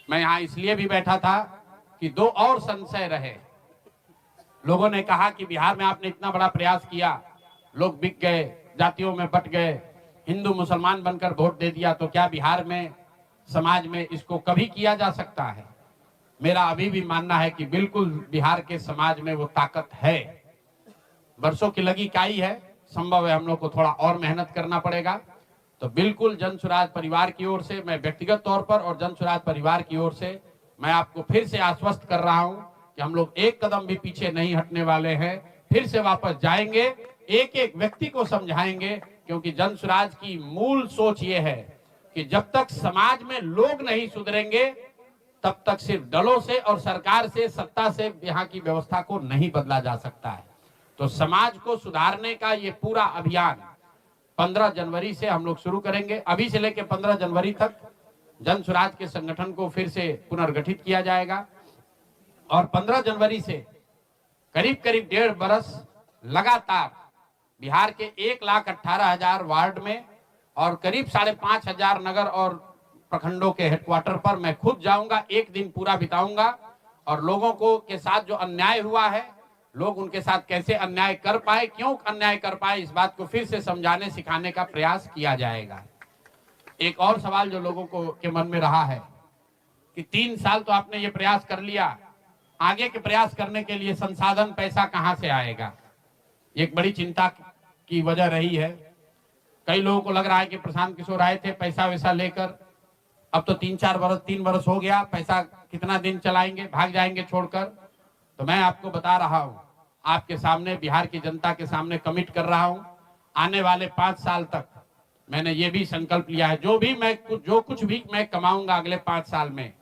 मैं यहाँ इसलिए भी बैठा था कि दो और संशय रहे। लोगों ने कहा कि बिहार में आपने इतना बड़ा प्रयास किया, लोग बिक गए, जातियों में बट गए, हिंदू मुसलमान बनकर वोट दे दिया, तो क्या बिहार में समाज में इसको कभी किया जा सकता है? मेरा अभी भी मानना है कि बिल्कुल बिहार के समाज में वो ताकत है। वर्षों की लगी काई है, संभव है हम लोग को थोड़ा और मेहनत करना पड़ेगा। तो बिल्कुल जन सुराज परिवार की ओर से, मैं व्यक्तिगत तौर पर और जन सुराज परिवार की ओर से मैं आपको फिर से आश्वस्त कर रहा हूं कि हम लोग एक कदम भी पीछे नहीं हटने वाले हैं। फिर से वापस जाएंगे, एक एक व्यक्ति को समझाएंगे, क्योंकि जन सुराज की मूल सोच ये है कि जब तक समाज में लोग नहीं सुधरेंगे तब तक सिर्फ दलों से और सरकार से, सत्ता से यहाँ की व्यवस्था को नहीं बदला जा सकता है। तो समाज को सुधारने का ये पूरा अभियान 15 जनवरी से हम लोग शुरू करेंगे। अभी से लेकर 15 जनवरी तक जन सुराज के संगठन को फिर से पुनर्गठित किया जाएगा और 15 जनवरी से करीब करीब 1.5 बरस लगातार बिहार के 1,18,000 वार्ड में और करीब 5,500 नगर और प्रखंडों के हेडक्वार्टर पर मैं खुद जाऊंगा, एक दिन पूरा बिताऊंगा और लोगों को के साथ जो अन्याय हुआ है, लोग उनके साथ कैसे अन्याय कर पाए, क्यों अन्याय कर पाए, इस बात को फिर से समझाने सिखाने का प्रयास किया जाएगा। एक और सवाल जो लोगों को के मन में रहा है कि 3 साल तो आपने ये प्रयास कर लिया, आगे के प्रयास करने के लिए संसाधन, पैसा कहां से आएगा? एक बड़ी चिंता की वजह रही है। कई लोगों को लग रहा है कि प्रशांत किशोर आए थे पैसा वैसा लेकर, अब तो 3 बरस हो गया, पैसा कितना दिन चलाएंगे, भाग जाएंगे छोड़कर। तो मैं आपको बता रहा हूं, आपके सामने, बिहार की जनता के सामने कमिट कर रहा हूं, आने वाले 5 साल तक मैंने ये भी संकल्प लिया है, जो कुछ भी मैं कमाऊंगा अगले 5 साल में,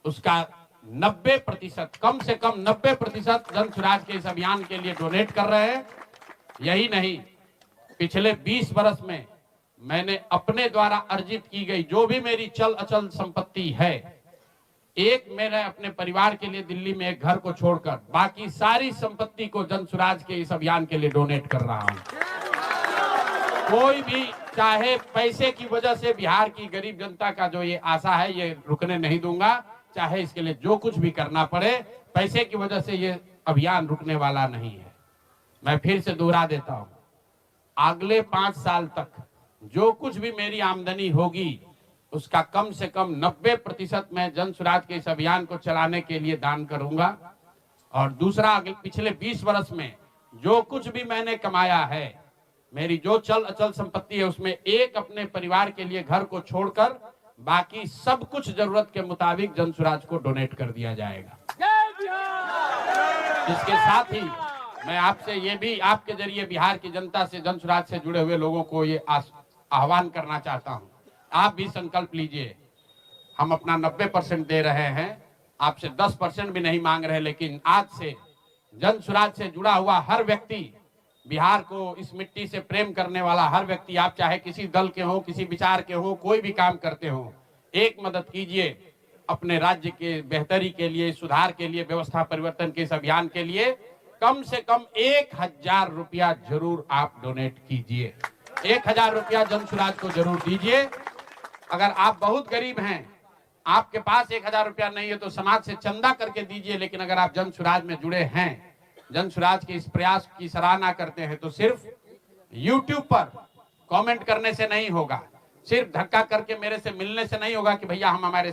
उसका 90%, कम से कम 90% जन सुराज के इस अभियान के लिए डोनेट कर रहे हैं। यही नहीं, पिछले 20 बरस में मैंने अपने द्वारा अर्जित की गई जो भी मेरी चल अचल संपत्ति है, मैंने अपने परिवार के लिए दिल्ली में एक घर को छोड़कर बाकी सारी संपत्ति को जन सुराज के इस अभियान के लिए डोनेट कर रहा हूं। कोई भी चाहे पैसे की वजह से बिहार की गरीब जनता का जो ये आशा है, ये रुकने नहीं दूंगा, चाहे इसके लिए जो कुछ भी करना पड़े, पैसे की वजह से ये अभियान रुकने वाला नहीं है। मैं फिर से दोहरा देता हूं, अगले 5 साल तक जो कुछ भी मेरी आमदनी होगी उसका कम से कम 90% मैं जन सुराज के इस अभियान को चलाने के लिए दान करूंगा। और दूसरा, पिछले 20 वर्ष में जो कुछ भी मैंने कमाया है, मेरी जो चल अचल संपत्ति है, उसमें एक अपने परिवार के लिए घर को छोड़कर बाकी सब कुछ जरूरत के मुताबिक जन सुराज को डोनेट कर दिया जाएगा। इसके साथ ही मैं आपसे ये भी, आपके जरिए बिहार की जनता से, जन सुराज से जुड़े हुए लोगों को ये आह्वान करना चाहता हूं, आप भी संकल्प लीजिए। हम अपना 90% दे रहे हैं, आपसे 10% भी नहीं मांग रहे, लेकिन आज से जन सुराज से जुड़ा हुआ हर व्यक्ति, बिहार को, इस मिट्टी से प्रेम करने वाला हर व्यक्ति, आप चाहे किसी दल के हो, किसी विचार के हो, कोई भी काम करते हो, एक मदद कीजिए अपने राज्य के बेहतरी के लिए, सुधार के लिए, व्यवस्था परिवर्तन के इस अभियान के लिए। कम से कम 1,000 रुपया जरूर आप डोनेट कीजिए, 1,000 रुपया जन सुराज को जरूर दीजिए। अगर आप बहुत गरीब हैं, आपके पास 1,000 रुपया नहीं है, तो समाज से चंदा करके दीजिए। लेकिन अगर आप जन सुराज में जुड़े हैं, जन सुराज के इस प्रयास की सराहना करते हैं, तो सिर्फ YouTube पर कमेंट करने से नहीं होगा, सिर्फ धक्का करके मेरे से मिलने से नहीं होगा कि भैया हम हमारे